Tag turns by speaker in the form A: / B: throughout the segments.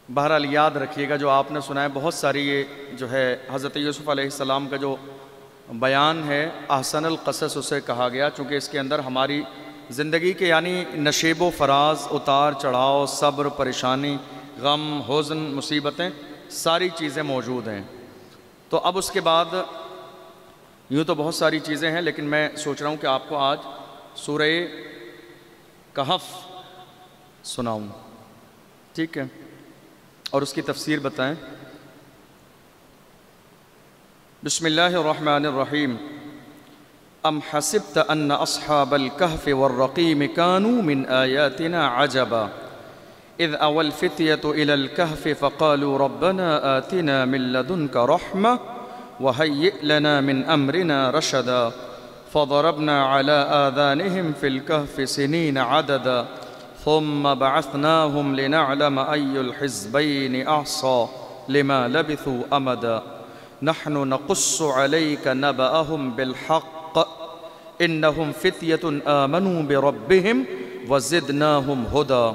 A: بہرحال یاد رکھیے گا جو آپ نے سنا ہے، بہت ساری یہ جو ہے حضرت یوسف علیہ السلام کا جو بیان ہے احسن القصص اسے کہا گیا، چونکہ اس کے اندر ہماری زندگی کے یعنی نشیب و فراز، اتار چڑھاؤ، صبر، پریشانی، غم، حزن، مصیبتیں، ساری چیزیں موجود ہیں۔ تو اب اس کے بعد یوں تو بہت ساری چیزیں ہیں، لیکن میں سوچ رہا ہوں کہ آپ کو آج سورہ کہف سناؤں، ٹھیک ہے، اور اس کی تفسیر بتائیں۔ بسم اللہ الرحمن الرحیم۔ ام حسبت ان اصحاب الكهف والرقیم كانوا من آیاتنا عجبا اذ اوى الفتية الى الكهف فقالوا ربنا آتنا من لدنك رحمة وهيئ لنا من امرنا رشدا فضربنا على آذانهم في الكهف سنين عددا ثم بعثناهم لنعلم أي الحزبين أحصى لما لبثوا أمدا نحن نقص عليك نبأهم بالحق إنهم فتية آمنوا بربهم وزدناهم هدى۔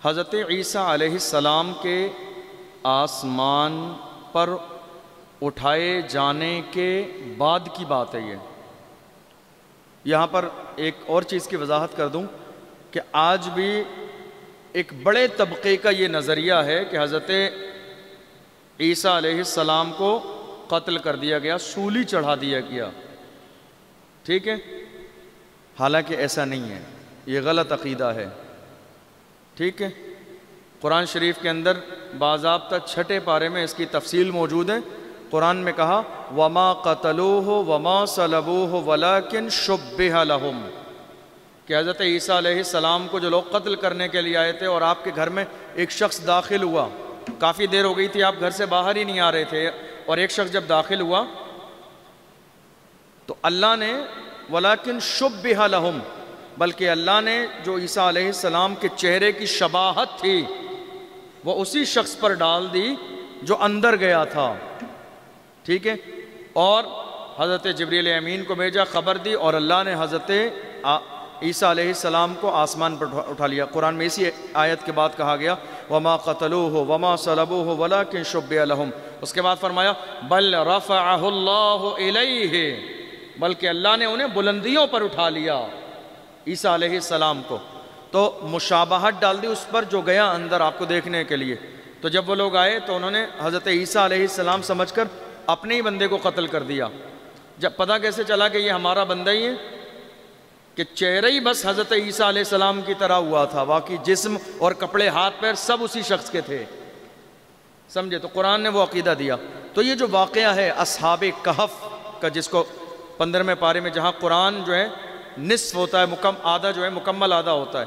A: حضرت عیسیٰ علیہ السلام کے آسمان پر اٹھائے جانے کے بعد کی بات ہے یہ۔ یہاں پر ایک اور چیز کی وضاحت کر دوں کہ آج بھی ایک بڑے طبقے کا یہ نظریہ ہے کہ حضرت عیسیٰ علیہ السلام کو قتل کر دیا گیا، سولی چڑھا دیا گیا، ٹھیک ہے، حالانکہ ایسا نہیں ہے، یہ غلط عقیدہ ہے، ٹھیک ہے۔ قرآن شریف کے اندر باضابطہ 6 پارے میں اس کی تفصیل موجود ہے۔ قرآن میں کہا وَمَا قَتَلُوهُ وَمَا صَلَبُوهُ وَلَكِنْ شُبِّهَ لَهُمْ، کہ حضرت عیسیٰ علیہ السلام کو جو لوگ قتل کرنے کے لیے آئے تھے اور آپ کے گھر میں ایک شخص داخل ہوا، کافی دیر ہو گئی تھی، آپ گھر سے باہر ہی نہیں آ رہے تھے، اور ایک شخص جب داخل ہوا تو اللہ نے وَلَكِنْ شُبِّهَ لَهُمْ، بلکہ اللہ نے جو عیسیٰ علیہ السلام کے چہرے کی شباہت تھی وہ اسی شخص پر ڈال دی جو اندر گیا تھا، ٹھیک ہے، اور حضرت جبریل امین کو بھیجا، خبر دی، اور اللہ نے حضرت عیسیٰ علیہ السلام کو آسمان پر اٹھا لیا۔ قرآن میں اسی آیت کے بعد کہا گیا وَمَا قَتَلُوهُ وَمَا صَلَبُوهُ وَلَكِنْ شُبِّهَ لَهُمْ، اس کے بعد فرمایا بَلْ رَفَعَهُ اللَّهُ إِلَيْهِ، بلکہ اللہ نے انہیں بلندیوں پر اٹھا لیا عیسیٰ علیہ السلام کو۔ تو مشابہت ڈال دی اس پر جو گیا اندر آپ کو دیکھنے کے لیے۔ تو جب وہ لوگ آئے تو انہوں نے حضرت عیسیٰ علیہ السلام سمجھ کر اپنے ہی بندے کو قتل کر دیا۔ جب پتہ کیسے چلا کہ یہ ہمارا بندہ ہی ہے؟ کہ چہرہ ہی بس حضرت عیسیٰ علیہ السلام کی طرح ہوا تھا، باقی جسم اور کپڑے، ہاتھ پیر سب اسی شخص کے تھے، سمجھے؟ تو قرآن نے وہ عقیدہ دیا۔ تو یہ جو واقعہ ہے اصحاب کہف کا، جس کو 15ویں پارے میں جہاں قرآن جو ہے نصف ہوتا ہے، آدھا جو ہے مکمل آدھا ہوتا ہے،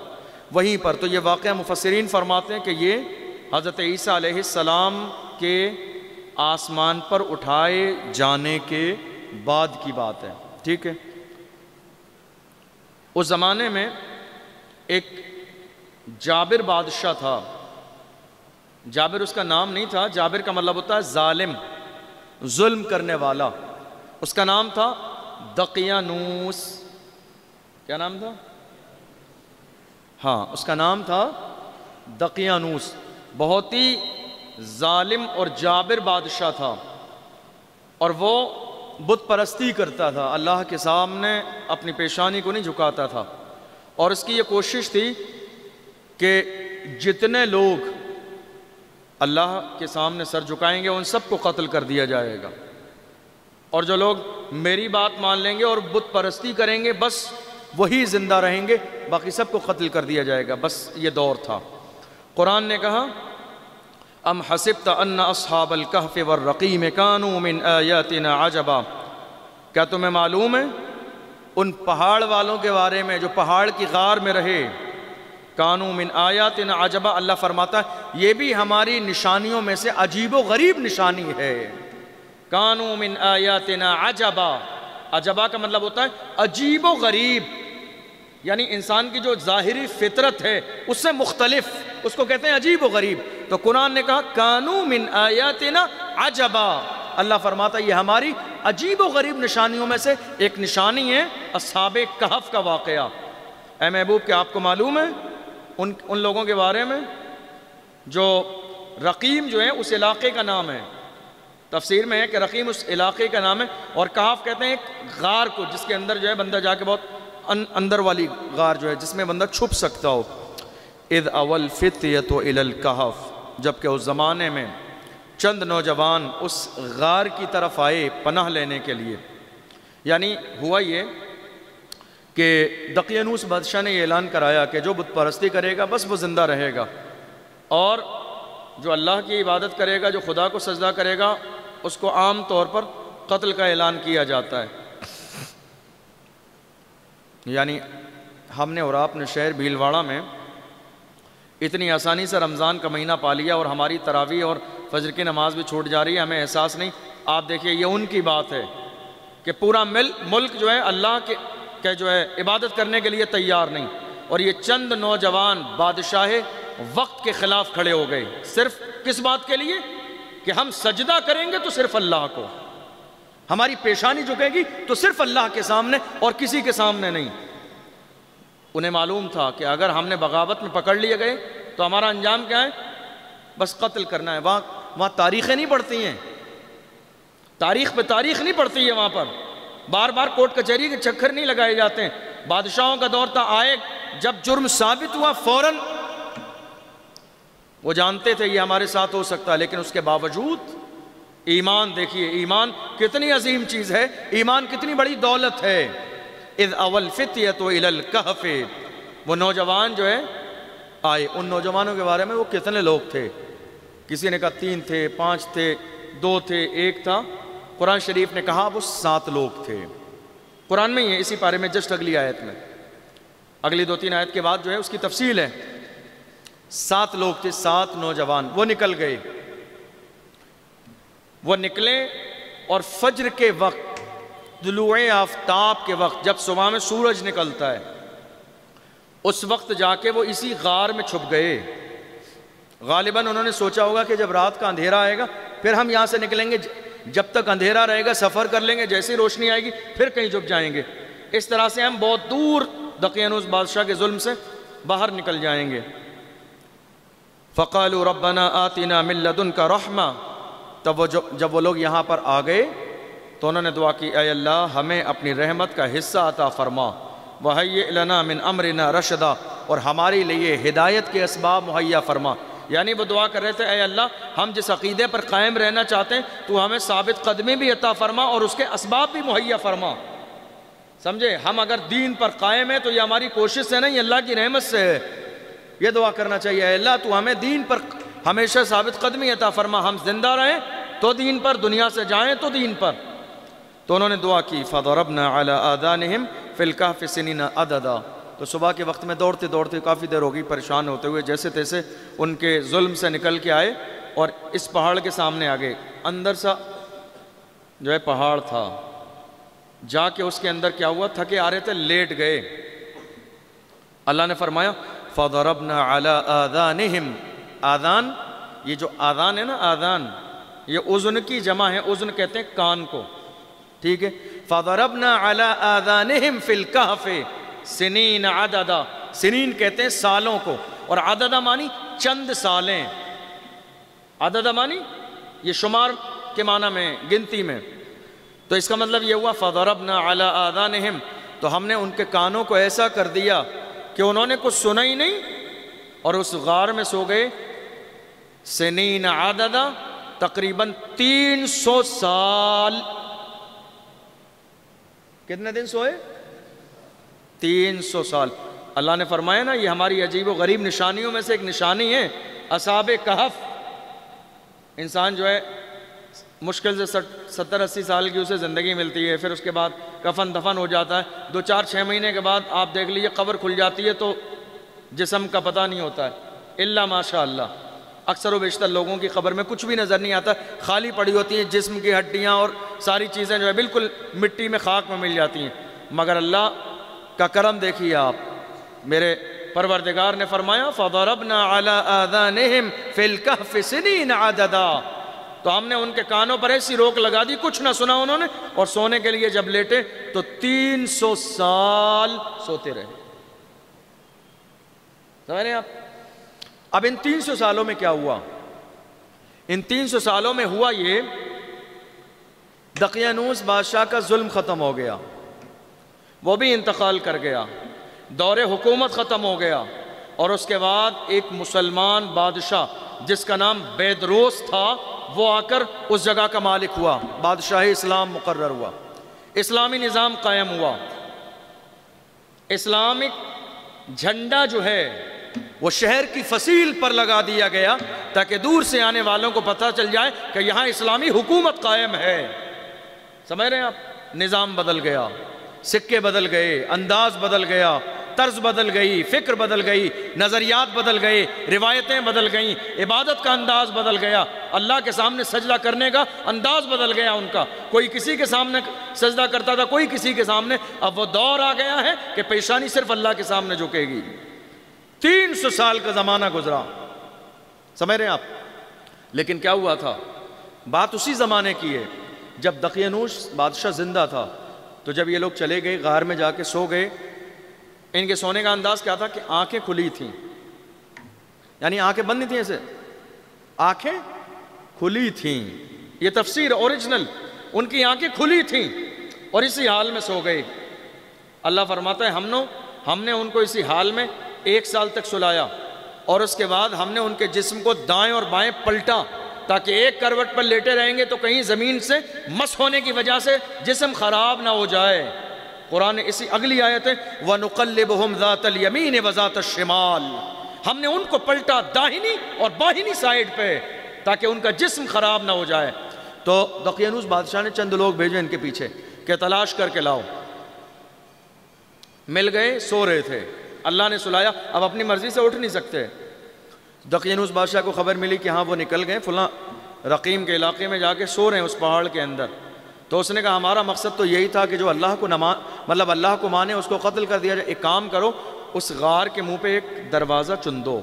A: وہیں پر تو یہ واقعہ مفسرین فرماتے ہیں کہ یہ حضرت عیسیٰ علیہ السلام کے آسمان پر اٹھائے جانے کے بعد کی بات ہے، ٹھیک ہے۔ اس زمانے میں ایک جابر بادشاہ تھا، جابر اس کا نام نہیں تھا، جابر کا مطلب ہوتا ہے ظالم، ظلم کرنے والا۔ اس کا نام تھا دقیانوس۔ کیا نام تھا؟ ہاں، اس کا نام تھا دقیانوس۔ بہت ہی ظالم اور جابر بادشاہ تھا، اور وہ بت پرستی کرتا تھا، اللہ کے سامنے اپنی پیشانی کو نہیں جھکاتا تھا، اور اس کی یہ کوشش تھی کہ جتنے لوگ اللہ کے سامنے سر جھکائیں گے ان سب کو قتل کر دیا جائے گا، اور جو لوگ میری بات مان لیں گے اور بت پرستی کریں گے بس وہی زندہ رہیں گے، باقی سب کو قتل کر دیا جائے گا۔ بس یہ دور تھا۔ قرآن نے کہا ام حسبت ان اصحاب الکہف والرقیم کانوا من آیاتنا عجبا، کیا تمہیں معلوم ہے ان پہاڑ والوں کے بارے میں جو پہاڑ کی غار میں رہے؟ کانوا من آیاتنا عجبا، اللہ فرماتا ہے یہ بھی ہماری نشانیوں میں سے عجیب و غریب نشانی ہے۔ کانوا من آیاتنا عجبا، عجبا کا مطلب ہوتا ہے عجیب و غریب، یعنی انسان کی جو ظاہری فطرت ہے اس سے مختلف، اس کو کہتے ہیں عجیب و غریب۔ تو قرآن نے کہا کانوا من آیاتنا عجبا، اللہ فرماتا ہے یہ ہماری عجیب و غریب نشانیوں میں سے ایک نشانی ہے اصحاب کہف کا واقعہ۔ اے محبوب، کیا آپ کو معلوم ہے ان لوگوں کے بارے میں جو رقیم جو ہے اس علاقے کا نام ہے، تفسیر میں ہے کہ رقیم اس علاقے کا نام ہے، اور کہف کہتے ہیں ایک غار کو جس کے اندر جو ہے بندہ جا کے بہت اندر والی غار جو ہے جس میں بندہ چھپ سکتا ہو۔ اذ اول فتیۃ الی الکہف، جبکہ اس زمانے میں چند نوجوان اس غار کی طرف آئے پناہ لینے کے لیے۔ یعنی ہوا یہ کہ دقیانوس بادشاہ نے یہ اعلان کرایا کہ جو بت پرستی کرے گا بس وہ زندہ رہے گا، اور جو اللہ کی عبادت کرے گا، جو خدا کو سجدہ کرے گا، اس کو عام طور پر قتل کا اعلان کیا جاتا ہے۔ یعنی ہم نے اور آپ نے شہر بھیلواڑہ میں اتنی آسانی سے رمضان کا مہینہ پا لیا، اور ہماری تراویح اور فجر کی نماز بھی چھوٹ جا رہی ہے، ہمیں احساس نہیں۔ آپ دیکھیے یہ ان کی بات ہے کہ پورا ملک جو ہے اللہ کے جو ہے عبادت کرنے کے لیے تیار نہیں، اور یہ چند نوجوان بادشاہ وقت کے خلاف کھڑے ہو گئے، صرف کس بات کے لیے کہ ہم سجدہ کریں گے تو صرف اللہ کو، ہماری پیشانی جھکے گی تو صرف اللہ کے سامنے اور کسی کے سامنے نہیں۔ انہیں معلوم تھا کہ اگر ہم نے بغاوت میں پکڑ لیے گئے تو ہمارا انجام کیا ہے؟ بس قتل کرنا ہے۔ وہاں تاریخیں نہیں پڑھتی ہیں، تاریخ پہ تاریخ نہیں پڑتی ہے، وہاں پر بار بار کورٹ کچہری کے چکر نہیں لگائے جاتے ہیں۔ بادشاہوں کا دور تھا، آئے جب جرم ثابت ہوا فوراً، وہ جانتے تھے یہ ہمارے ساتھ ہو سکتا ہے، لیکن اس کے باوجود ایمان دیکھیے، ایمان کتنی عظیم چیز ہے، ایمان کتنی بڑی دولت ہے۔ اذ اول فتیۃ الی الکہف، وہ نوجوان جو ہے آئے۔ ان نوجوانوں کے بارے میں وہ کتنے لوگ تھے؟ کسی نے کہا 3 تھے، 5 تھے، 2 تھے، 1 تھا۔ قرآن شریف نے کہا وہ 7 لوگ تھے۔ قرآن میں ہی ہے، اسی پارے میں جسٹ اگلی آیت میں، اگلی 2-3 آیت کے بعد جو ہے اس کی تفصیل ہے۔ 7 لوگ تھے، 7 نوجوان، وہ نکل گئے۔ وہ نکلے اور فجر کے وقت، طلوع آفتاب کے وقت، جب صبح میں سورج نکلتا ہے، اس وقت جا کے وہ اسی غار میں چھپ گئے۔ غالباً انہوں نے سوچا ہوگا کہ جب رات کا اندھیرا آئے گا پھر ہم یہاں سے نکلیں گے، جب تک اندھیرا رہے گا سفر کر لیں گے، جیسے روشنی آئے گی پھر کہیں چھپ جائیں گے۔ اس طرح سے ہم بہت دور دقیانوس بادشاہ کے ظلم سے باہر نکل جائیں گے۔ فَقَالُوا رَبَّنَا آتِنَا مِن لَّدُنْكَ رَحْمَةً، تب جب وہ لوگ یہاں پر آ گئے تو انہوں نے دعا کی، اے اللہ ہمیں اپنی رحمت کا حصہ عطا فرما، وَهَيِّئْ لَنَا مِنْ أَمْرِنَا رَشَدًا، اور ہمارے لیے ہدایت کے اسباب مہیا فرما۔ یعنی وہ دعا کر رہے تھے، اے اللہ ہم جس عقیدے پر قائم رہنا چاہتے ہیں تو ہمیں ثابت قدمی بھی عطا فرما اور اس کے اسباب بھی مہیا فرما۔ سمجھے، ہم اگر دین پر قائم ہیں تو یہ ہماری کوشش سے نہیں، اللہ کی رحمت سے ہے۔ یہ دعا کرنا چاہیے، اے اللہ تو ہمیں دین پر ہمیشہ ثابت قدمی عطا فرما، ہم زندہ رہیں تو دین پر، دنیا سے جائیں تو دین پر۔ تو انہوں نے دعا کی، فَضَرَبْنَا عَلَىٰ آذَانِهِمْ فِي الْكَهْفِ سِنِينَ عَدَدًا، تو صبح کے وقت میں دوڑتے دوڑتے کافی دیر ہوگی، پریشان ہوتے ہوئے جیسے تیسے ان کے ظلم سے نکل کے آئے اور اس پہاڑ کے سامنے آ گئے۔ اندر سا جو ہے پہاڑ تھا، جا کے اس کے اندر کیا ہوا، تھکے آ رہے تھے، لیٹ گئے۔ اللہ نے فرمایا فَضَرَبْنَا عَلَىٰ آذَانِهِمْ، آذان، یہ جو آذان ہے نا، آذان یہ اذن کی جمع ہے، اذن کہتے ہیں کان کو، ٹھیک ہے۔ فَضَرَبْنَا عَلَىٰ آذَانِهِمْ فِي الْكَهْفِ سنین عددا، سنین کہتے ہیں سالوں کو، اور عددا مانی چند سالیں، عددا مانی یہ شمار کے معنی میں، گنتی میں۔ تو اس کا مطلب یہ ہوا فَضَرَبْنَا عَلَىٰ آذَانِهِمْ، تو ہم نے ان کے کانوں کو ایسا کر دیا کہ انہوں نے کچھ سنا ہی نہیں اور اس غار میں سو گئے۔ سنین عددا، تقریباً 300 سال۔ کتنے دن سوئے؟ 300 سال۔ اللہ نے فرمایا نا، یہ ہماری عجیب و غریب نشانیوں میں سے ایک نشانی ہے، اصحاب کہف۔ انسان جو ہے مشکل سے 70-80 سال کی اسے زندگی ملتی ہے، پھر اس کے بعد کفن دفن ہو جاتا ہے، 2-4-6 مہینے کے بعد آپ دیکھ لیجئے قبر کھل جاتی ہے تو جسم کا پتہ نہیں ہوتا ہے، الا ماشاء اللہ۔ اکثر و بیشتر لوگوں کی قبر میں کچھ بھی نظر نہیں آتا، خالی پڑی ہوتی ہیں، جسم کی ہڈیاں اور ساری چیزیں جو ہے بالکل مٹی میں، خاک میں مل جاتی ہیں۔ مگر اللہ کا کرم دیکھیے آپ، میرے پروردگار نے فرمایا فَضَرَبْنَا عَلَىٰ آذَانِهِمْ فِي الْكَهْفِ سِنِينَ عَدَدًا، تو ہم نے ان کے کانوں پر ایسی روک لگا دی، کچھ نہ سنا انہوں نے، اور سونے کے لیے جب لیٹے تو 300 سال سوتے رہے۔ سمجھ رہے ہیں آپ؟ اب ان 300 سالوں میں کیا ہوا؟ ان 300 سالوں میں ہوا یہ، دقیانوس بادشاہ کا ظلم ختم ہو گیا، وہ بھی انتقال کر گیا، دور حکومت ختم ہو گیا، اور اس کے بعد ایک مسلمان بادشاہ جس کا نام بیدروس تھا وہ آ کر اس جگہ کا مالک ہوا، بادشاہ اسلام مقرر ہوا، اسلامی نظام قائم ہوا، اسلامک جھنڈا جو ہے وہ شہر کی فصیل پر لگا دیا گیا تاکہ دور سے آنے والوں کو پتہ چل جائے کہ یہاں اسلامی حکومت قائم ہے۔ سمجھ رہے ہیں آپ؟ نظام بدل گیا، سکے بدل گئے، انداز بدل گیا، طرز بدل گئی، فکر بدل گئی، نظریات بدل گئے، روایتیں بدل گئیں، عبادت کا انداز بدل گیا، اللہ کے سامنے سجدہ کرنے کا انداز بدل گیا ان کا، کوئی کسی کے سامنے سجدہ کرتا تھا، کوئی کسی کے سامنے۔ اب وہ دور آ گیا ہے کہ پیشانی صرف اللہ کے سامنے جھکے گی۔ 300 سال کا زمانہ گزرا، سمجھ رہے ہیں آپ؟ لیکن کیا ہوا تھا؟ بات اسی زمانے کی ہے جب دقیانوس بادشاہ زندہ تھا، تو جب یہ لوگ چلے گئے غار میں جا کے سو گئے، ان کے سونے کا انداز کیا تھا کہ آنکھیں کھلی تھیں، یعنی آنکھیں بند نہیں تھیں، ایسے آنکھیں کھلی تھیں، یہ تفسیر اوریجنل، ان کی آنکھیں کھلی تھیں اور اسی حال میں سو گئے۔ اللہ فرماتا ہے ہم نے ان کو اسی حال میں 1 سال تک سلایا، اور اس کے بعد ہم نے ان کے جسم کو دائیں اور بائیں پلٹا تاکہ ایک کروٹ پر لیٹے رہیں گے تو کہیں زمین سے مس ہونے کی وجہ سے جسم خراب نہ ہو جائے۔ قرآن اسی اگلی آیت ہے وَنُقَلِّبُهُمْ ذَاتَ الْيَمِينِ وَذَاتَ الشِّمَالِ، ہم نے ان کو پلٹا داہنی اور باہنی سائیڈ پہ تاکہ ان کا جسم خراب نہ ہو جائے۔ تو دقیانوس بادشاہ نے چند لوگ بھیجے ان کے پیچھے کہ تلاش کر کے لاؤ، مل گئے، سو رہے تھے، اللہ نے سلایا، اب اپنی مرضی سے اٹھ نہیں سکتے۔ دقیانوس بادشاہ کو خبر ملی کہ ہاں وہ نکل گئے فلاں رقیم کے علاقے میں، جا کے سو رہے ہیں اس پہاڑ کے اندر۔ تو اس نے کہا ہمارا مقصد تو یہی تھا کہ جو اللہ کو اللہ کو مانے اس کو قتل کر دیا جائے، ایک کام کرو، اس غار کے منہ پہ ایک دروازہ چن دو،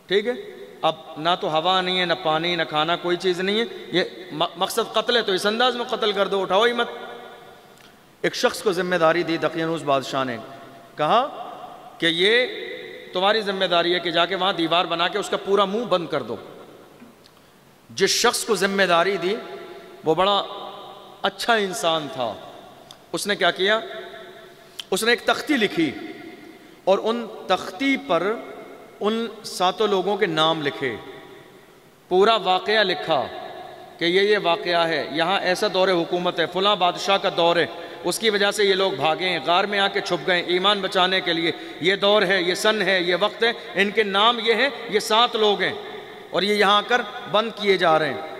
A: ٹھیک ہے؟ اب نہ تو ہوا نہیں ہے، نہ پانی، نہ کھانا، کوئی چیز نہیں ہے، یہ مقصد قتل ہے تو اس انداز میں قتل کر دو، اٹھاؤ ہی مت۔ ایک شخص کو ذمہ داری دی دقیانوس بادشاہ نے، کہا کہ یہ تمہاری ذمہ داری ہے کہ جا کے وہاں دیوار بنا کے اس کا پورا منہ بند کر دو۔ جس شخص کو ذمہ داری دی وہ بڑا اچھا انسان تھا، اس نے کیا کیا؟ اس نے ایک تختی لکھی اور ان تختی پر ان 7 لوگوں کے نام لکھے، پورا واقعہ لکھا کہ یہ واقعہ ہے، یہاں ایسا دور حکومت ہے، فلاں بادشاہ کا دور ہے، اس کی وجہ سے یہ لوگ بھاگے ہیں، غار میں آ کے چھپ گئے ایمان بچانے کے لیے، یہ دور ہے، یہ سن ہے، یہ وقت ہے، ان کے نام یہ ہیں، یہ 7 لوگ ہیں اور یہ یہاں آ کر بند کیے جا رہے ہیں۔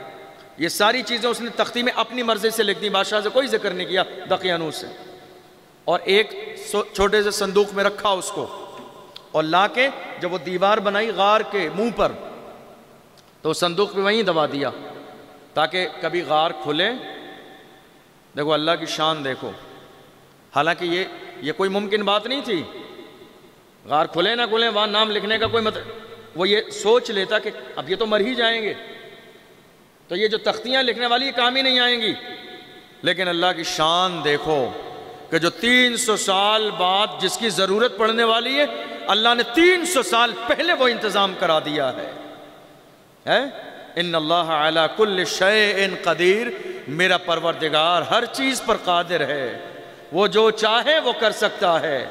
A: یہ ساری چیزیں اس نے تختی میں اپنی مرضی سے لکھ دی، بادشاہ سے کوئی ذکر نہیں کیا دقیانوس سے، اور ایک چھوٹے سے صندوق میں رکھا اس کو، اور لا کے جب وہ دیوار بنائی غار کے منہ پر تو صندوق پہ وہیں دبا دیا تاکہ کبھی غار کھلے۔ دیکھو اللہ کی شان دیکھو، حالانکہ یہ کوئی ممکن بات نہیں تھی، غار کھلے نہ کھلے وہاں نام لکھنے کا کوئی مطلب، وہ یہ سوچ لیتا کہ اب یہ تو مر ہی جائیں گے تو یہ جو تختیاں لکھنے والی کام ہی نہیں آئیں گی، لیکن اللہ کی شان دیکھو کہ جو 300 سال بعد جس کی ضرورت پڑنے والی ہے اللہ نے 300 سال پہلے وہ انتظام کرا دیا ہے۔ ان اللہ علی کل شیء قدیر، میرا پروردگار ہر چیز پر قادر ہے، وہ جو چاہے وہ کر سکتا ہے،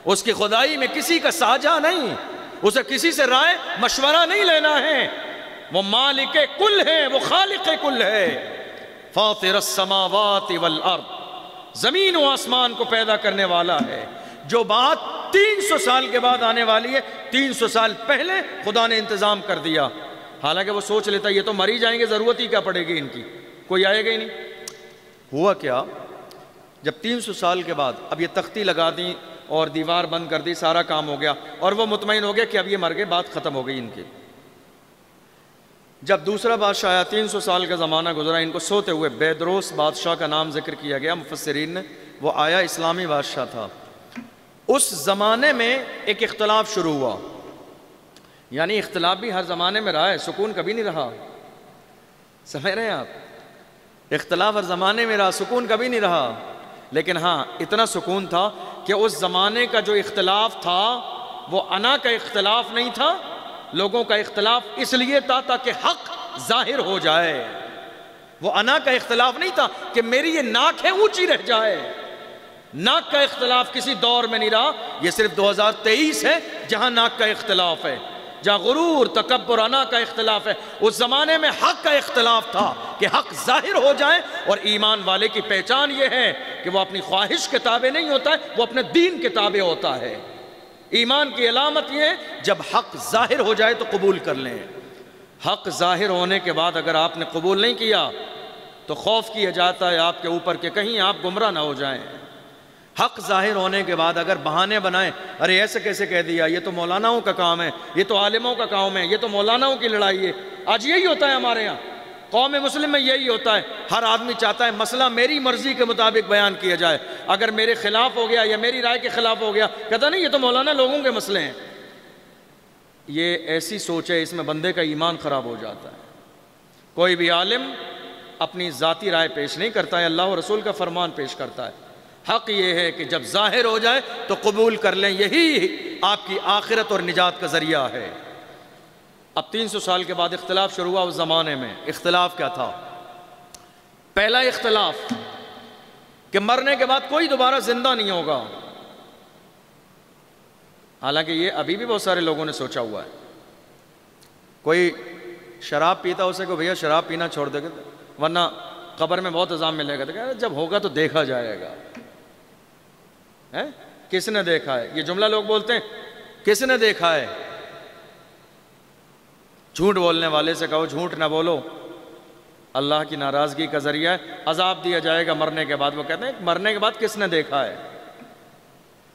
A: اس کی خدائی میں کسی کا ساجھا نہیں، اسے کسی سے رائے مشورہ نہیں لینا ہے، وہ مالک کل ہے، وہ خالق کل ہے۔ فاطر السماوات والارض، زمین و آسمان کو پیدا کرنے والا ہے۔ جو بات 300 سال کے بعد آنے والی ہے 300 سال پہلے خدا نے انتظام کر دیا، حالانکہ وہ سوچ لیتا یہ تو مر ہی جائیں گے، ضرورت ہی کیا پڑے گی ان کی، کوئی آئے گا ہی نہیں۔ ہوا کیا؟ جب 300 سال کے بعد اب یہ تختی لگا دی اور دیوار بند کر دی، سارا کام ہو گیا اور وہ مطمئن ہو گیا کہ اب یہ مر گئے، بات ختم ہو گئی ان کی۔ جب دوسرا بادشاہ آیا، 300 سال کا زمانہ گزرا، ان کو سوتے ہوئے بیدروس بادشاہ کا نام ذکر کیا گیا مفسرین نے، وہ آیا، اسلامی بادشاہ تھا۔ اس زمانے میں ایک اختلاف شروع ہوا، یعنی اختلاف بھی ہر زمانے میں رہا ہے، سکون کبھی نہیں رہا، سمجھ رہے ہیں آپ؟ اختلاف ہر زمانے میں رہا، سکون کبھی نہیں رہا، لیکن ہاں اتنا سکون تھا کہ اس زمانے کا جو اختلاف تھا وہ انا کا اختلاف نہیں تھا، لوگوں کا اختلاف اس لیے تھا تاکہ حق ظاہر ہو جائے۔ وہ انا کا اختلاف نہیں تھا کہ میری یہ ناک ہے اونچی رہ جائے۔ ناک کا اختلاف کسی دور میں نہیں رہا، یہ صرف 2023 ہے جہاں ناک کا اختلاف ہے، جہاں غرور، تکبر، انا کا اختلاف ہے۔ اس زمانے میں حق کا اختلاف تھا کہ حق ظاہر ہو جائے، اور ایمان والے کی پہچان یہ ہے کہ وہ اپنی خواہش کے تابع نہیں ہوتا ہے، وہ اپنے دین کے تابع ہوتا ہے۔ ایمان کی علامت یہ ہے جب حق ظاہر ہو جائے تو قبول کر لیں۔ حق ظاہر ہونے کے بعد اگر آپ نے قبول نہیں کیا تو خوف کیا جاتا ہے آپ کے اوپر کہ کہیں آپ گمراہ نہ ہو جائیں۔ حق ظاہر ہونے کے بعد اگر بہانے بنائیں، ارے ایسے کیسے کہہ دیا، یہ تو مولاناؤں کا کام ہے، یہ تو عالموں کا کام ہے، یہ تو مولاناؤں کی لڑائی ہے۔ آج یہی ہوتا ہے ہمارے یہاں، قوم مسلم میں یہی ہوتا ہے۔ ہر آدمی چاہتا ہے مسئلہ میری مرضی کے مطابق بیان کیا جائے، اگر میرے خلاف ہو گیا یا میری رائے کے خلاف ہو گیا، کہتا نہیں یہ تو مولانا لوگوں کے مسئلے ہیں۔ یہ ایسی سوچ ہے، اس میں بندے کا ایمان خراب ہو جاتا ہے۔ کوئی بھی عالم اپنی ذاتی رائے پیش نہیں کرتا ہے، اللہ و رسول کا فرمان پیش کرتا ہے۔ حق یہ ہے کہ جب ظاہر ہو جائے تو قبول کر لیں، یہی آپ کی آخرت اور نجات کا ذریعہ ہے۔ اب 300 سال کے بعد اختلاف شروع ہوا۔ اس زمانے میں اختلاف کیا تھا؟ پہلا اختلاف کہ مرنے کے بعد کوئی دوبارہ زندہ نہیں ہوگا۔ حالانکہ یہ ابھی بھی بہت سارے لوگوں نے سوچا ہوا ہے۔ کوئی شراب پیتا اسے کہ بھیا شراب پینا چھوڑ دے گا ورنہ قبر میں بہت عذاب ملے گا، تو کہا جب ہوگا تو دیکھا جائے گا۔ کس نے دیکھا ہے؟ یہ جملہ لوگ بولتے ہیں، کس نے دیکھا ہے؟ جھوٹ بولنے والے سے کہو جھوٹ نہ بولو، اللہ کی ناراضگی کا ذریعہ ہے، عذاب دیا جائے گا مرنے کے بعد۔ وہ کہتے ہیں مرنے کے بعد کس نے دیکھا ہے؟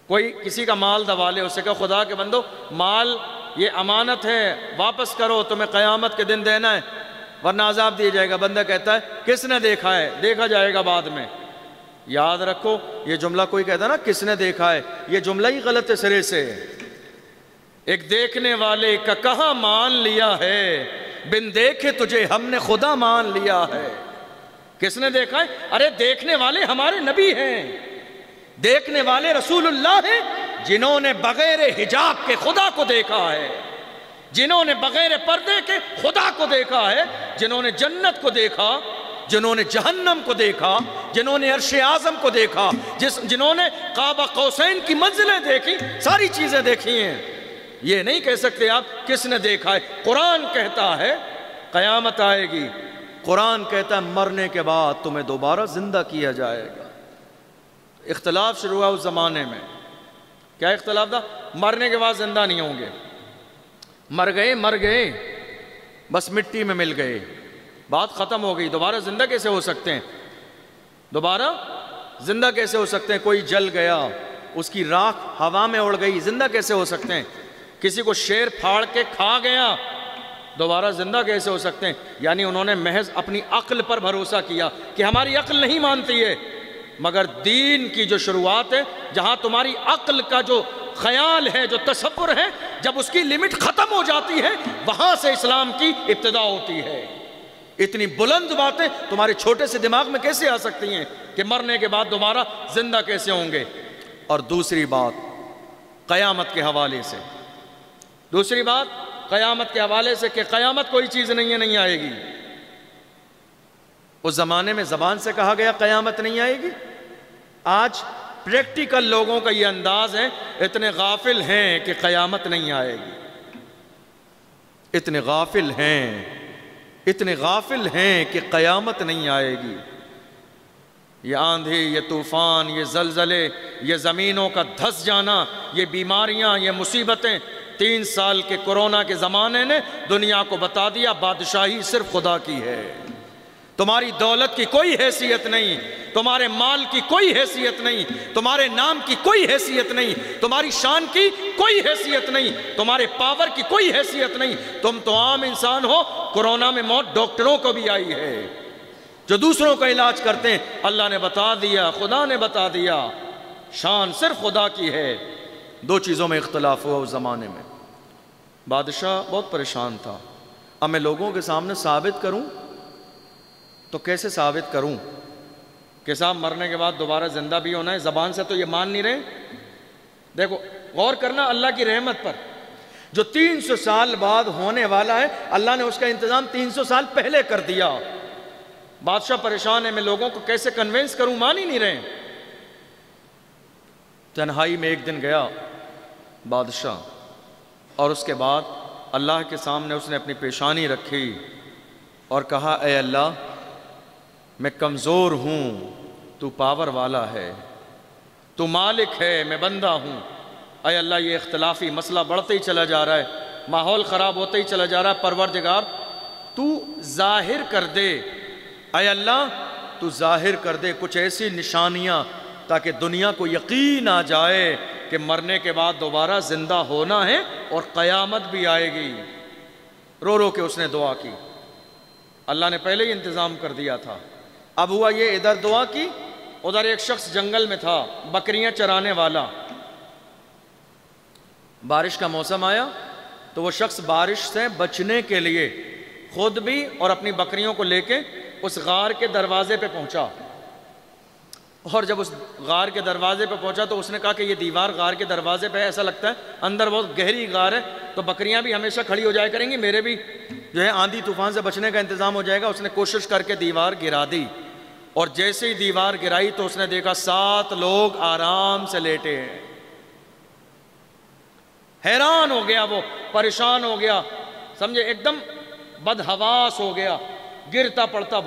A: کوئی کسی کا مال دبا لے، اسے کہو خدا کے بندو مال یہ امانت ہے، واپس کرو، تمہیں قیامت کے دن دینا ہے ورنہ عذاب دیا جائے گا۔ بندہ کہتا ہے کس نے دیکھا ہے؟ دیکھا جائے گا بعد میں۔ یاد رکھو یہ جملہ کوئی کہتا ہے نا کس نے دیکھا ہے، یہ جملہ ہی غلط ہے سرے سے۔ ایک دیکھنے والے کا کہاں مان لیا ہے، بن دیکھے تجھے ہم نے خدا مان لیا ہے۔ کس نے دیکھا ہے؟ ارے دیکھنے والے ہمارے نبی ہیں، دیکھنے والے رسول اللہ ہیں، جنہوں نے بغیر حجاب کے خدا کو دیکھا ہے، جنہوں نے بغیر پردے کے خدا کو دیکھا ہے، جنہوں نے جنت کو دیکھا، جنہوں نے جہنم کو دیکھا، جنہوں نے عرش اعظم کو دیکھا، جنہوں نے قاب قوسین کی منزلیں دیکھی، ساری چیزیں دیکھی ہیں۔ یہ نہیں کہہ سکتے آپ کس نے دیکھا ہے۔ قرآن کہتا ہے قیامت آئے گی، قرآن کہتا ہے مرنے کے بعد تمہیں دوبارہ زندہ کیا جائے گا۔ اختلاف شروع ہوا اس زمانے میں۔ کیا اختلاف تھا؟ مرنے کے بعد زندہ نہیں ہوں گے۔ مر گئے بس مٹی میں مل گئے، بات ختم ہو گئی۔ دوبارہ زندہ کیسے ہو سکتے ہیں؟ دوبارہ زندہ کیسے ہو سکتے ہیں؟ کوئی جل گیا، اس کی راکھ ہوا میں اڑ گئی، زندہ کیسے ہو سکتے ہیں؟ کسی کو شیر پھاڑ کے کھا گیا، دوبارہ زندہ کیسے ہو سکتے ہیں؟ یعنی انہوں نے محض اپنی عقل پر بھروسہ کیا کہ ہماری عقل نہیں مانتی ہے، مگر دین کی جو شروعات ہے، جہاں تمہاری عقل کا جو خیال ہے، جو تصور ہے، جب اس کی لمٹ ختم ہو جاتی ہے، وہاں سے اسلام کی ابتدا ہوتی ہے۔ اتنی بلند باتیں تمہارے چھوٹے سے دماغ میں کیسے آ سکتی ہیں کہ مرنے کے بعد دوبارہ زندہ کیسے ہوں گے؟ اور دوسری بات قیامت کے حوالے سے، دوسری بات قیامت کے حوالے سے کہ قیامت کوئی چیز نہیں ہے، نہیں آئے گی۔ اس زمانے میں زبان سے کہا گیا قیامت نہیں آئے گی، آج پریکٹیکل لوگوں کا یہ انداز ہے، اتنے غافل ہیں کہ قیامت نہیں آئے گی، اتنے غافل ہیں کہ قیامت نہیں آئے گی۔ یہ آندھی، یہ طوفان، یہ زلزلے، یہ زمینوں کا دھس جانا، یہ بیماریاں، یہ مصیبتیں، 3 سال کے کورونا کے زمانے نے دنیا کو بتا دیا بادشاہی صرف خدا کی ہے۔ تمہاری دولت کی کوئی حیثیت نہیں، تمہارے مال کی کوئی حیثیت نہیں، تمہارے نام کی کوئی حیثیت نہیں، تمہاری شان کی کوئی حیثیت نہیں، تمہارے پاور کی کوئی حیثیت نہیں۔ تم تو عام انسان ہو، کورونا میں موت ڈاکٹروں کو بھی آئی ہے جو دوسروں کا علاج کرتے ہیں۔ اللہ نے بتا دیا، خدا نے بتا دیا، شان صرف خدا کی ہے۔ 2 چیزوں میں اختلاف ہوا اس زمانے میں۔ بادشاہ بہت پریشان تھا، اب میں لوگوں کے سامنے ثابت کروں تو کیسے ثابت کروں کہ صاحب مرنے کے بعد دوبارہ زندہ بھی ہونا ہے؟ زبان سے تو یہ مان نہیں رہے۔ دیکھو غور کرنا اللہ کی رحمت پر، جو 300 سال بعد ہونے والا ہے اللہ نے اس کا انتظام 300 سال پہلے کر دیا۔ بادشاہ پریشان ہے، میں لوگوں کو کیسے کنونس کروں، مان ہی نہیں رہے۔ تنہائی میں ایک دن گیا بادشاہ، اور اس کے بعد اللہ کے سامنے اس نے اپنی پیشانی رکھی اور کہا اے اللہ میں کمزور ہوں، تو پاور والا ہے، تو مالک ہے، میں بندہ ہوں۔ اے اللہ یہ اختلافی مسئلہ بڑھتے ہی چلا جا رہا ہے، ماحول خراب ہوتے ہی چلا جا رہا ہے، پروردگار تو ظاہر کر دے، اے اللہ تو ظاہر کر دے کچھ ایسی نشانیاں تاکہ دنیا کو یقین آ جائے کہ مرنے کے بعد دوبارہ زندہ ہونا ہے اور قیامت بھی آئے گی۔ رو رو کے اس نے دعا کی، اللہ نے پہلے ہی انتظام کر دیا تھا۔ اب ہوا یہ، ادھر دعا کی، ادھر ایک شخص جنگل میں تھا بکریاں چرانے والا۔ بارش کا موسم آیا تو وہ شخص بارش سے بچنے کے لیے خود بھی اور اپنی بکریوں کو لے کے اس غار کے دروازے پہ پہنچا، اور جب اس غار کے دروازے پہ پہنچا تو اس نے کہا کہ یہ دیوار غار کے دروازے پہ ایسا لگتا ہے اندر بہت گہری غار ہے، تو بکریاں بھی ہمیشہ کھڑی ہو جایا کریں گی، میرے بھی جو ہے آندھی طوفان سے بچنے کا انتظام ہو جائے گا۔ اس نے کوشش کر کے دیوار گرا دی، اور جیسے ہی دیوار گرائی تو اس نے دیکھا 7 لوگ آرام سے لیٹے ہیں۔ حیران ہو گیا، وہ پریشان ہو گیا، سمجھے ایک دم بدحواس ہو گیا، گرتا پڑتا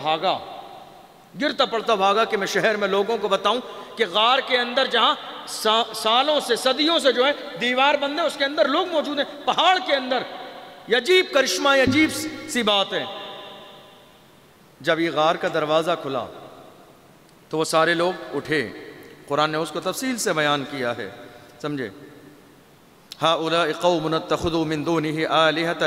A: بھاگا کہ میں شہر میں لوگوں کو بتاؤں کہ غار کے اندر جہاں سالوں سے صدیوں سے جو ہے دیوار بند ہے، اس کے اندر لوگ موجود ہیں، پہاڑ کے اندر۔ یہ عجیب کرشمہ، یہ عجیب سی بات ہے۔ جب یہ غار کا دروازہ کھلا تو وہ سارے لوگ اٹھے، قرآن نے اس کو تفصیل سے بیان کیا ہے، سمجھے۔ هؤلاء قوم اتخذوا من دونه آلهة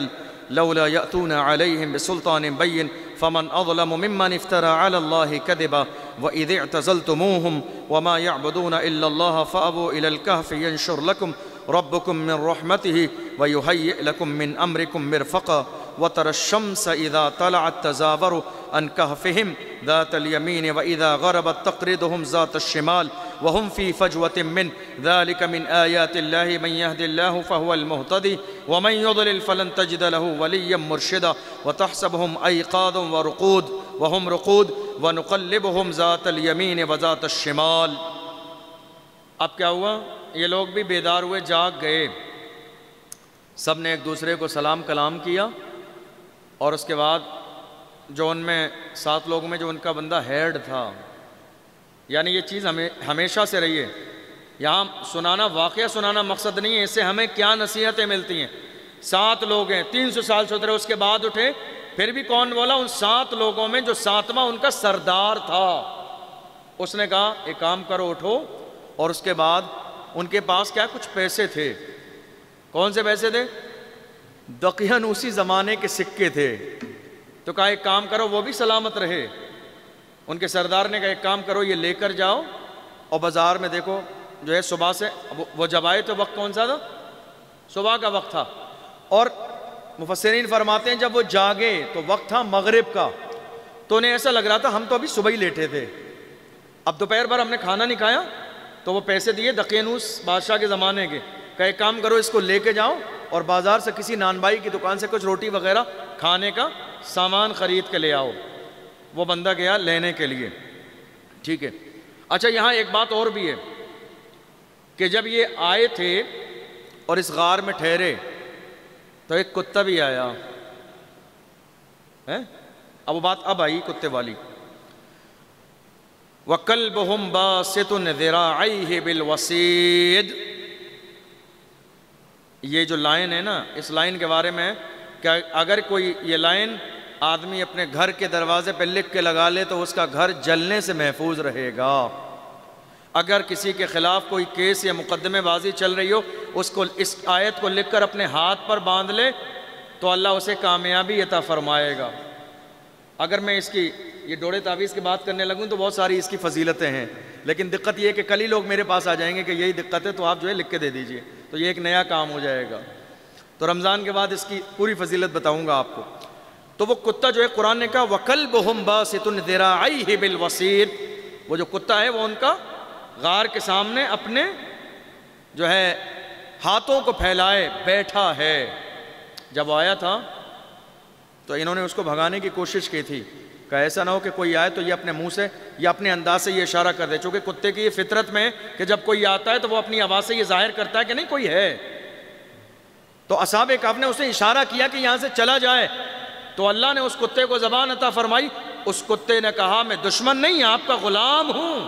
A: لولا يأتون عليهم بسلطان بين فمن أظلم ممن افترى على الله كذبا وإذ اعتزلتموهم وما يعبدون إلا الله فأبوا إلى الكهف ينشر لكم ربكم من رحمته ويهيئ لكم من أمركم مرفقا وترى الشمس إذا طلعت تزاور عن كهفهم ذات اليمين وإذا غربت تقرضهم ذات الشمال وهم في فجوة من ذلك من آيات الله من يهد الله فهو المهتدي ومن يضلل فلن تجد له وليا مرشدا وتحسبهم أيقاظا ورقود وهم رقود ونقلبهم ذات اليمين وذات الشمال۔ اب کیا ہوا؟ یہ لوگ بھی بیدار ہوئے، جاگ گئے، سب نے ایک دوسرے کو سلام کلام کیا، اور اس کے بعد جو ان میں 7 لوگوں میں جو ان کا بندہ ہیڈ تھا، یعنی یہ چیز ہمیشہ سے رہی ہے، یہاں سنانا، واقعہ سنانا مقصد نہیں ہے، اس سے ہمیں کیا نصیحتیں ملتی ہیں۔ 7 لوگ ہیں، 300 سال سے اترے، اس کے بعد اٹھے، پھر بھی کون بولا؟ ان 7 لوگوں میں جو 7واں ان کا سردار تھا، اس نے کہا ایک کام کرو، اٹھو، اور اس کے بعد ان کے پاس کیا کچھ پیسے تھے۔ کون سے پیسے تھے؟ دقیانوسی زمانے کے سکے تھے، تو کہا ایک کام کرو وہ بھی سلامت رہے۔ ان کے سردار نے کہا ایک کام کرو، یہ لے کر جاؤ اور بازار میں دیکھو جو ہے صبح سے، وہ جب آئے تو وقت کون سا تھا؟ صبح کا وقت تھا، اور مفسرین فرماتے ہیں جب وہ جاگے تو وقت تھا مغرب کا، تو انہیں ایسا لگ رہا تھا ہم تو ابھی صبح ہی لیٹے تھے، اب دوپہر بھر ہم نے کھانا نہیں کھایا، تو وہ پیسے دیے دقیانوس بادشاہ کے زمانے کے، کہ ایک کام کرو اس کو لے کے جاؤ اور بازار سے کسی نان بھائی کی دکان سے کچھ روٹی وغیرہ کھانے کا سامان خرید کے لے آؤ۔ وہ بندہ گیا لینے کے لیے، ٹھیک ہے۔ اچھا یہاں ایک بات اور بھی ہے کہ جب یہ آئے تھے اور اس غار میں ٹھہرے تو ایک کتا بھی آیا، اب وہ بات اب آئی کتے والی۔ وَكَلْبُهُمْ بَاسِطٌ ذِرَاعَيْهِ بِالْوَصِيدِ، یہ جو لائن ہے نا، اس لائن کے بارے میں کہ اگر کوئی یہ لائن آدمی اپنے گھر کے دروازے پہ لکھ کے لگا لے تو اس کا گھر جلنے سے محفوظ رہے گا۔ اگر کسی کے خلاف کوئی کیس یا مقدمے بازی چل رہی ہو، اس آیت کو لکھ کر اپنے ہاتھ پر باندھ لے تو اللہ اسے کامیابی عطا فرمائے گا۔ اگر میں اس کی یہ ڈوڑے تعویذ کی بات کرنے لگوں تو بہت ساری اس کی فضیلتیں ہیں، لیکن دقت یہ ہے کہ کل ہی لوگ میرے پاس آ جائیں گے کہ یہی دقت ہے تو آپ جو ہے لکھ کے دے دیجئے، تو یہ ایک نیا کام ہو جائے گا۔ تو رمضان کے بعد اس کی پوری فضیلت بتاؤں گا آپ کو۔ تو وہ کتا جو ہے قرآن نے کہا وَكَلْبُهُمْ بَاسِطٌ ذِرَاعَيْهِ بِالْوَصِيدِ، وہ جو کتا ہے وہ ان کا غار کے سامنے اپنے جو ہے ہاتھوں کو پھیلائے بیٹھا ہے۔ جب آیا تھا تو انہوں نے اس کو بھگانے کی کوشش کی تھی کہ ایسا نہ ہو کہ کوئی آئے تو یہ اپنے منہ سے یا اپنے انداز سے یہ اشارہ کر دے، چونکہ کتے کی یہ فطرت میں کہ جب کوئی آتا ہے تو وہ اپنی آواز سے یہ ظاہر کرتا ہے کہ نہیں کوئی ہے۔ تو اصحاب کہف نے اسے اشارہ کیا کہ یہاں سے چلا جائے، تو اللہ نے اس کتے کو زبان عطا فرمائی۔ اس کتے نے کہا میں دشمن نہیں، آپ کا غلام ہوں،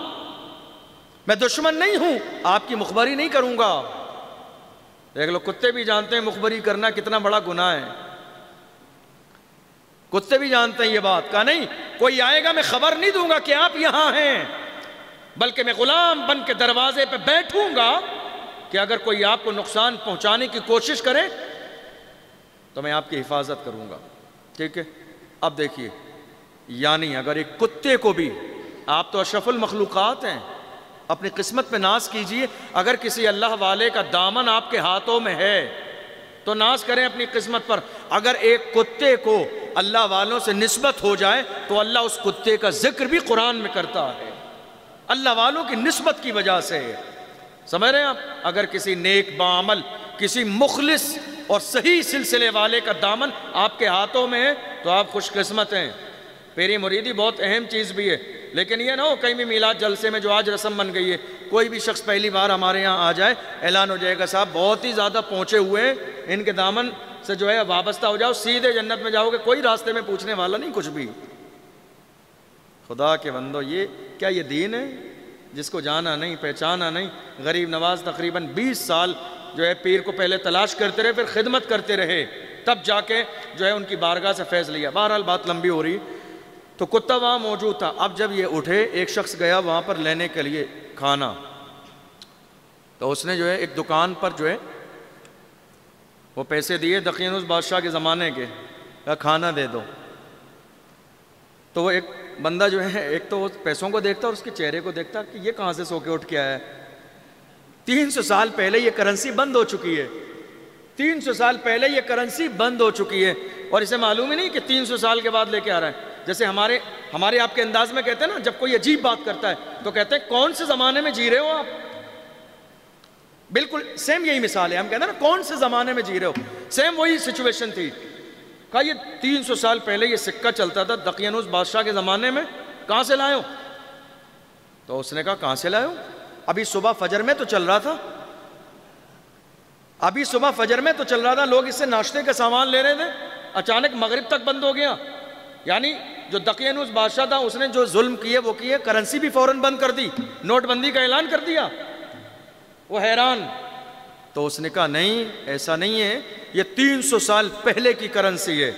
A: میں دشمن نہیں ہوں، آپ کی مخبری نہیں کروں گا۔ دیکھ لو، کتے بھی جانتے ہیں مخبری کرنا کتنا بڑا گناہ ہے، کتے بھی جانتے ہیں یہ بات، کہا نہیں کوئی آئے گا میں خبر نہیں دوں گا کہ آپ یہاں ہیں، بلکہ میں غلام بن کے دروازے پہ بیٹھوں گا کہ اگر کوئی آپ کو نقصان پہنچانے کی کوشش کرے تو میں آپ کی حفاظت کروں گا۔ ٹھیک ہے، اب دیکھیے، یعنی اگر ایک کتے کو بھی، آپ تو اشرف المخلوقات ہیں، اپنی قسمت پہ ناز کیجئے، اگر کسی اللہ والے کا دامن آپ کے ہاتھوں میں ہے تو ناز کریں اپنی قسمت پر۔ اگر ایک کتے کو اللہ والوں سے نسبت ہو جائے تو اللہ اس کتے کا ذکر بھی قرآن میں کرتا ہے، اللہ والوں کی نسبت کی وجہ سے۔ سمجھ رہے ہیں آپ؟ اگر کسی نیک بعمل، کسی مخلص اور صحیح سلسلے والے کا دامن آپ کے ہاتھوں میں ہے تو آپ خوش قسمت ہیں۔ پیری مریدی بہت اہم چیز بھی ہے، لیکن یہ نہ ہو کہیں بھی میلاد جلسے میں جو آج رسم بن گئی ہے، کوئی بھی شخص پہلی بار ہمارے یہاں آ جائے، اعلان ہو جائے گا صاحب بہت ہی زیادہ پہنچے ہوئے ہیں، ان کے دامن سے جو ہے وابستہ ہو جاؤ، سیدھے جنت میں جاؤ گے، کوئی راستے میں پوچھنے والا نہیں کچھ بھی۔ خدا کے بندو، یہ کیا یہ دین ہے جس کو جانا نہیں، پہچانا نہیں؟ غریب نواز تقریباً 20 سال جو ہے پیر کو پہلے تلاش کرتے رہے، پھر خدمت کرتے رہے، تب جا کے جو ہے ان کی بارگاہ سے فیض لیا۔ بہرحال بات لمبی ہو رہی، تو کتا وہاں موجود تھا۔ اب جب یہ اٹھے، ایک شخص گیا وہاں پر لینے کے لیے کھانا، تو اس نے جو ہے ایک دکان پر جو ہے وہ پیسے دیے دقیانوس بادشاہ کے زمانے کے، کہا کھانا دے دو۔ تو وہ ایک بندہ جو ہے، ایک تو وہ پیسوں کو دیکھتا اور اس کے چہرے کو دیکھتا کہ یہ کہاں سے سو کے اٹھ کے آیا ہے۔ 300 سال پہلے یہ کرنسی بند ہو چکی ہے، 300 سال پہلے یہ کرنسی بند ہو چکی ہے، اور اسے معلوم ہی نہیں کہ 300 سال کے بعد لے کے آ رہا ہے۔ جیسے ہمارے آپ کے انداز میں کہتے ہیں نا، جب کوئی عجیب بات کرتا ہے تو کہتے ہیں کون سے زمانے میں جی رہے ہو آپ؟ بالکل سیم یہی مثال ہے، ہم کہتے ہیں نا کون سے زمانے میں جی رہے ہو، سیم وہی سچویشن تھی۔ کہا یہ 300 سال پہلے یہ سکہ چلتا تھا دقیانوس بادشاہ کے زمانے میں، کہاں سے لائے ہو؟ تو اس نے کہا کہاں سے لائے ہو؟ ابھی صبح فجر میں تو چل رہا تھا، ابھی صبح فجر میں تو چل رہا تھا، لوگ اس سے ناشتے کا سامان لے رہے تھے، اچانک مغرب تک بند ہو گیا۔ یعنی جو دقیانوس بادشاہ تھا اس نے جو ظلم کیے وہ کیے، کرنسی بھی فوراً بند کر دی، نوٹ بندی کا اعلان کر دیا۔ وہ حیران، تو اس نے کہا نہیں ایسا نہیں ہے، یہ 300 سال پہلے کی کرنسی ہے۔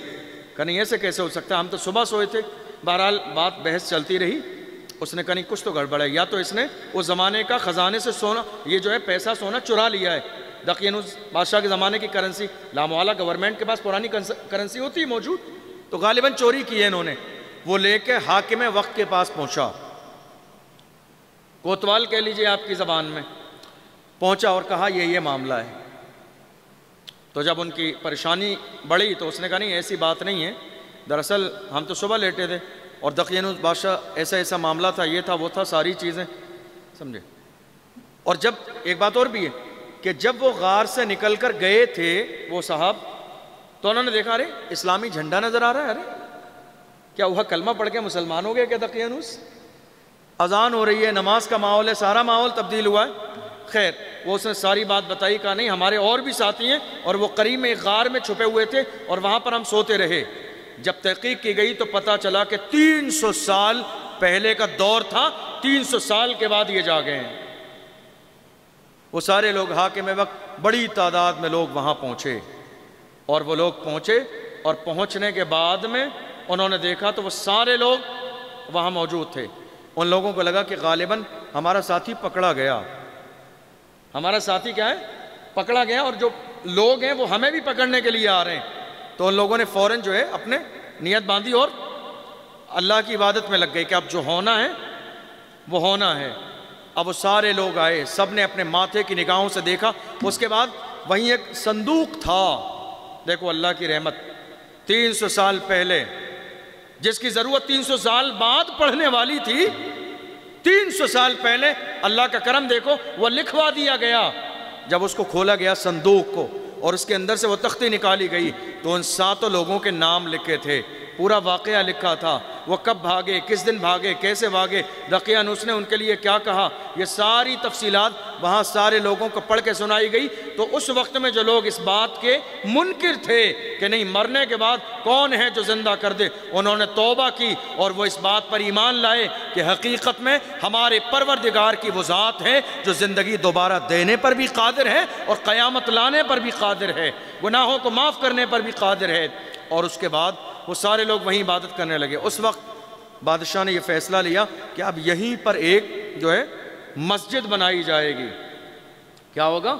A: کہا نہیں ایسے کیسے ہو سکتا ہے، ہم تو صبح سوئے تھے۔ بہرحال بات بحث چلتی رہی، اس نے کہا نہیں کچھ تو گڑبڑ ہے، یا تو اس نے اس زمانے کا خزانے سے سونا، یہ جو ہے پیسہ سونا چرا لیا ہے۔ دقیانوس بادشاہ کے زمانے کی کرنسی لاموالا گورنمنٹ کے پاس پرانی کرنسی ہوتی ہے موجود، تو غالباً چوری کی ہے انہوں نے۔ وہ لے کے حاکم وقت کے پاس پہنچا، کوتوال کہہ لیجئے آپ کی زبان میں، پہنچا اور کہا یہ معاملہ ہے۔ تو جب ان کی پریشانی بڑھی تو اس نے کہا نہیں ایسی بات نہیں ہے، دراصل ہم تو صبح لیٹے تھے اور دقیانوس بادشاہ ایسا معاملہ تھا، یہ تھا وہ تھا، ساری چیزیں سمجھے۔ اور جب ایک بات اور بھی ہے کہ جب وہ غار سے نکل کر گئے تھے وہ صاحب، تو انہوں نے دیکھا ارے اسلامی جھنڈا نظر آ رہا ہے، ارے کیا وہ کلمہ پڑھ کے مسلمان ہو گیا کیا دقیانوس؟ اذان ہو رہی ہے، نماز کا ماحول ہے، سارا ماحول تبدیل ہوا ہے۔ خیر وہ اس نے ساری بات بتائی، کہا نہیں ہمارے اور بھی ساتھی ہیں اور وہ قریب میں ایک غار میں چھپے ہوئے تھے اور وہاں پر ہم سوتے رہے۔ جب تحقیق کی گئی تو پتہ چلا کہ 300 سال پہلے کا دور تھا، 300 سال کے بعد یہ جا گئے ہیں۔ وہ سارے لوگ حاکم وقت، بڑی تعداد میں لوگ وہاں پہنچے، اور وہ لوگ پہنچے اور پہنچنے کے بعد میں انہوں نے دیکھا تو وہ سارے لوگ وہاں موجود تھے۔ ان لوگوں کو لگا کہ غالباً ہمارا ساتھی پکڑا گیا، ہمارا ساتھی کیا ہے پکڑا گیا، اور جو لوگ ہیں وہ ہمیں بھی پکڑنے کے لیے آ رہے ہیں۔ تو ان لوگوں نے فوراً جو ہے اپنے نیت باندھی اور اللہ کی عبادت میں لگ گئے کہ اب جو ہونا ہے وہ ہونا ہے۔ اب وہ سارے لوگ آئے، سب نے اپنے ماتھے کی نگاہوں سے دیکھا، اس کے بعد وہیں ایک صندوق تھا، دیکھو اللہ کی رحمت، 300 سال پہلے جس کی ضرورت 300 سال بعد پڑھنے والی تھی، 300 سال پہلے اللہ کا کرم دیکھو وہ لکھوا دیا گیا، جب اس کو کھولا گیا صندوق کو اور اس کے اندر سے وہ تختی نکالی گئی تو ان 7 لوگوں کے نام لکھے تھے، پورا واقعہ لکھا تھا، وہ کب بھاگے، کس دن بھاگے، کیسے بھاگے، دقیانوس نے ان کے لیے کیا کہا، یہ ساری تفصیلات وہاں سارے لوگوں کو پڑھ کے سنائی گئی۔ تو اس وقت میں جو لوگ اس بات کے منکر تھے کہ نہیں مرنے کے بعد کون ہے جو زندہ کر دے، انہوں نے توبہ کی اور وہ اس بات پر ایمان لائے کہ حقیقت میں ہمارے پروردگار کی وہ ذات ہے جو زندگی دوبارہ دینے پر بھی قادر ہے اور قیامت لانے پر بھی قادر ہے، گناہوں کو معاف کرنے پر بھی قادر ہے۔ اور اس کے بعد وہ سارے لوگ وہیں عبادت کرنے لگے۔ اس وقت بادشاہ نے یہ فیصلہ لیا کہ اب یہیں پر ایک جو ہے مسجد بنائی جائے گی۔ کیا ہوگا؟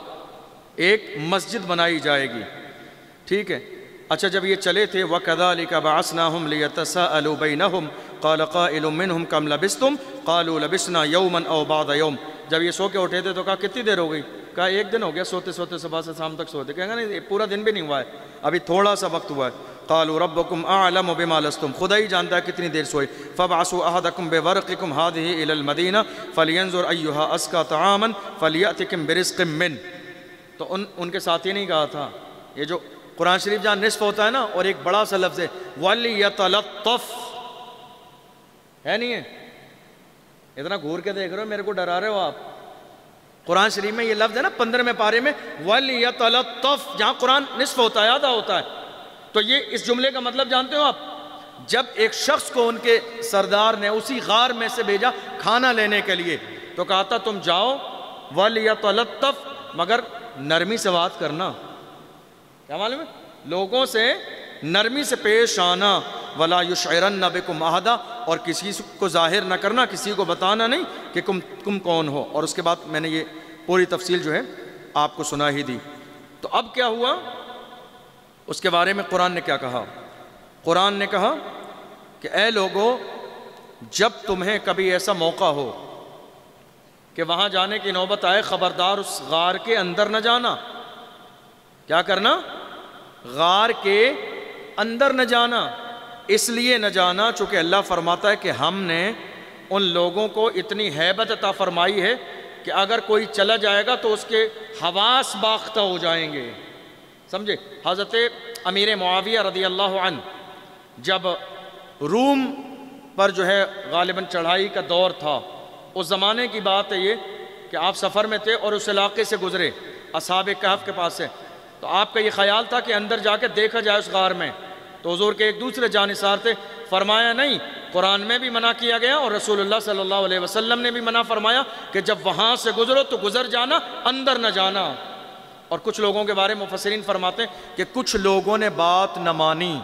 A: ایک مسجد بنائی جائے گی، ٹھیک ہے۔ اچھا جب یہ چلے تھے وَكَذَلِكَ بَعَثْنَاهُمْ لِيَتَسَاءَلُوا بَيْنَهُمْ قَالَ قَائِلٌ مِّنْهُمْ كَمْ لَبِثْتُمْ قَالُوا لَبِثْنَا يَوْمًا أَوْ بَعْضَ يَوْمٍ۔ جب یہ سو کے اٹھے تھے تو کہا کتنی دیر ہو گئی؟ کہا 1 دن ہو گیا، سوتے سوتے صبح سے شام تک سوتے۔ کہیں گے نہیں پورا دن بھی نہیں ہوا ہے، ابھی تھوڑا سا وقت ہوا ہے۔ قالوا ربكم اعلم بما لستم، خدا ہی جانتا ہے کتنی دیر سوئے۔ فبعثوا احدكم بورقكم هذه الى المدينه فلينظر ايها ازكى طعاما فلياتكم برزق منه۔ تو ان کے ساتھی نہیں کہا تھا، یہ جو قرآن شریف جہاں نصف ہوتا ہے نا اور ایک بڑا سا لفظ ہے وَلْيَتَلَطَّفْ، ہے نہیں ہے؟ اتنا گھور کے دیکھ رہے ہو، میرے کو ڈرا رہے ہو آپ۔ قرآن شریف میں یہ لفظ ہے نا 15ویں پارے میں وَلْيَتَلَطَّفْ، جہاں قرآن نصف ہوتا ہے آدھا ہوتا ہے۔ تو یہ اس جملے کا مطلب جانتے ہو آپ؟ جب ایک شخص کو ان کے سردار نے اسی غار میں سے بھیجا کھانا لینے کے لیے تو کہا تھا تم جاؤ وَلْيَتَلَطَّفْ، مگر نرمی سے بات کرنا، کیا معلوم ہے؟ لوگوں سے نرمی سے پیش آنا، وَلَا يُشْعِرَنَّ بِكُمْ أَحَدًا، اور کسی کو ظاہر نہ کرنا، کسی کو بتانا نہیں کہ تم کون ہو۔ اور اس کے بعد میں نے یہ پوری تفصیل جو ہے آپ کو سنا ہی دی۔ تو اب کیا ہوا؟ اس کے بارے میں قرآن نے کیا کہا؟ قرآن نے کہا کہ اے لوگو، جب تمہیں کبھی ایسا موقع ہو کہ وہاں جانے کی نوبت آئے، خبردار اس غار کے اندر نہ جانا۔ کیا کرنا؟ غار کے اندر نہ جانا۔ اس لیے نہ جانا چونکہ اللہ فرماتا ہے کہ ہم نے ان لوگوں کو اتنی ہیبت عطا فرمائی ہے کہ اگر کوئی چلا جائے گا تو اس کے حواس باختہ ہو جائیں گے، سمجھے؟ حضرت امیر معاویہ رضی اللہ عنہ جب روم پر جو ہے غالباً چڑھائی کا دور تھا، اس زمانے کی بات ہے یہ کہ آپ سفر میں تھے اور اس علاقے سے گزرے، اصحاب کہف کے پاس سے، تو آپ کا یہ خیال تھا کہ اندر جا کے دیکھا جائے اس غار میں۔ تو حضور کے ایک دوسرے جانثار تھے، فرمایا نہیں، قرآن میں بھی منع کیا گیا اور رسول اللہ صلی اللہ علیہ وسلم نے بھی منع فرمایا کہ جب وہاں سے گزرو تو گزر جانا، اندر نہ جانا۔ اور کچھ لوگوں کے بارے میں مفسرین فرماتے ہیں کہ کچھ لوگوں نے بات نہ مانی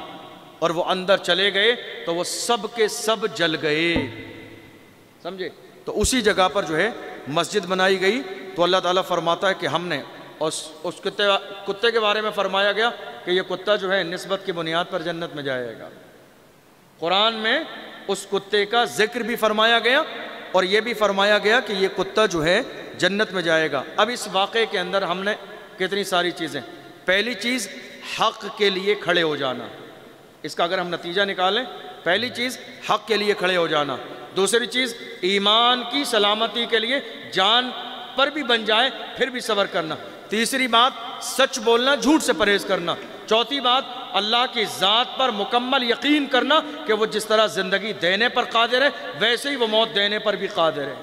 A: اور وہ اندر چلے گئے تو وہ سب کے سب جل گئے، سمجھے؟ تو اسی جگہ پر جو ہے مسجد بنائی گئی۔ تو اللہ تعالیٰ فرماتا ہے کہ ہم نے اس کتے کے بارے میں فرمایا گیا کہ یہ کتا جو ہے نسبت کی بنیاد پر جنت میں جائے گا۔ قرآن میں اس کتے کا ذکر بھی فرمایا گیا اور یہ بھی فرمایا گیا کہ یہ کتا جو ہے جنت میں جائے گا۔ اب اس واقعے کے اندر ہم نے کتنی ساری چیزیں، پہلی چیز حق کے لیے کھڑے ہو جانا، اس کا اگر ہم نتیجہ نکالیں، پہلی چیز حق کے لیے کھڑے ہو جانا، دوسری چیز ایمان کی سلامتی کے لیے جان پر بھی بن جائے پھر بھی صبر کرنا، تیسری بات سچ بولنا، جھوٹ سے پرہیز کرنا، چوتھی بات اللہ کی ذات پر مکمل یقین کرنا کہ وہ جس طرح زندگی دینے پر قادر ہے ویسے ہی وہ موت دینے پر بھی قادر ہے۔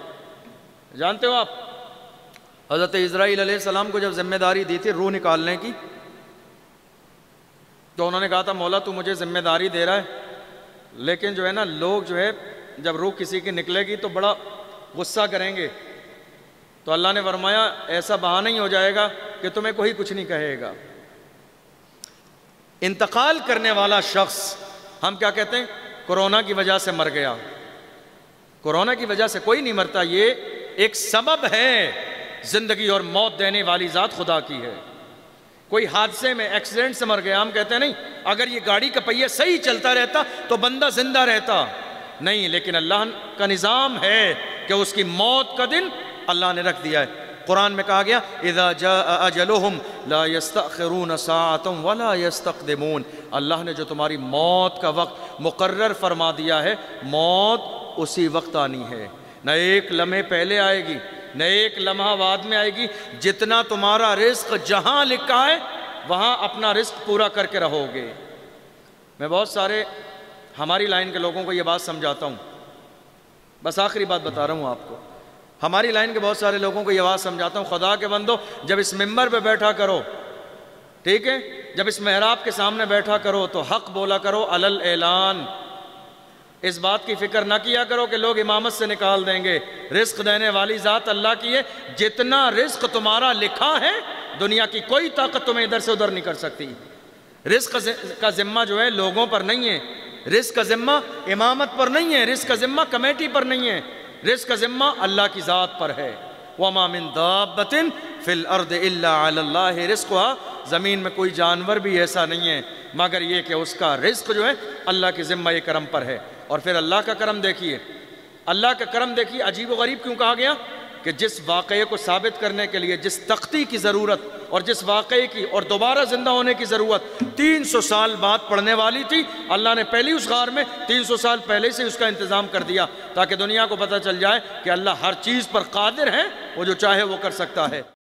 A: جانتے ہو آپ حضرت اسرائیل علیہ السلام کو جب ذمہ داری دی تھی روح نکالنے کی تو انہوں نے کہا تھا مولا تو مجھے ذمہ داری دے رہا ہے لیکن جو ہے نا لوگ جو ہے جب روح کسی کی نکلے گی تو بڑا غصہ کریں گے، تو اللہ نے فرمایا ایسا بہانہ نہیں ہو جائے گا کہ تمہیں کوئی کچھ نہیں کہے گا۔ انتقال کرنے والا شخص ہم کیا کہتے ہیں؟ کورونا کی وجہ سے مر گیا۔ کورونا کی وجہ سے کوئی نہیں مرتا، یہ ایک سبب ہے، زندگی اور موت دینے والی ذات خدا کی ہے۔ کوئی حادثے میں ایکسیڈنٹ سے مر گیا، ہم کہتے ہیں نہیں اگر یہ گاڑی کا پہیہ صحیح چلتا رہتا تو بندہ زندہ رہتا، نہیں، لیکن اللہ کا نظام ہے کہ اس کی موت کا دن اللہ نے رکھ دیا ہے۔ قرآن میں کہا گیا اذا جاء اجلہم لا یستأخرون ساعتا ولا یستقدمون، اللہ نے جو تمہاری موت کا وقت مقرر فرما دیا ہے، موت اسی وقت آنی ہے، نہ ایک لمحے پہلے آئے گی نہ ایک لمحہ بعد میں آئے گی۔ جتنا تمہارا رزق جہاں لکھا ہے وہاں اپنا رزق پورا کر کے رہو گے۔ میں بہت سارے ہماری لائن کے لوگوں کو یہ بات سمجھاتا ہوں، بس آخری بات بتا رہا ہوں آپ کو، ہماری لائن کے بہت سارے لوگوں کو یہ بات سمجھاتا ہوں، خدا کے بندو جب اس ممبر پہ بیٹھا کرو، ٹھیک ہے، جب اس محراب کے سامنے بیٹھا کرو تو حق بولا کرو علل اعلان۔ اس بات کی فکر نہ کیا کرو کہ لوگ امامت سے نکال دیں گے۔ رزق دینے والی ذات اللہ کی ہے، جتنا رزق تمہارا لکھا ہے دنیا کی کوئی طاقت تمہیں ادھر سے ادھر نہیں کر سکتی۔ رزق کا ذمہ جو ہے لوگوں پر نہیں ہے، رزق کا ذمہ امامت پر نہیں ہے، رزق کا ذمہ کمیٹی پر نہیں ہے، رزق کا ذمہ اللہ کی ذات پر ہے۔ وَمَا مِن دَابَّةٍ فِي الْأَرْضِ إِلَّا عَلَى اللَّهِ رِزْقُهَا، زمین میں کوئی جانور بھی ایسا نہیں ہے مگر یہ کہ اس کا رزق جو ہے اللہ کے ذمہ کرم پر ہے۔ اور پھر اللہ کا کرم دیکھیے، اللہ کا کرم دیکھیے، عجیب و غریب کیوں کہا گیا کہ جس واقعے کو ثابت کرنے کے لیے جس تختی کی ضرورت اور جس واقعے کی اور دوبارہ زندہ ہونے کی ضرورت 300 سال بعد پڑنے والی تھی، اللہ نے پہلی اس غار میں 300 سال پہلے سے اس کا انتظام کر دیا تاکہ دنیا کو پتہ چل جائے کہ اللہ ہر چیز پر قادر ہے، وہ جو چاہے وہ کر سکتا ہے۔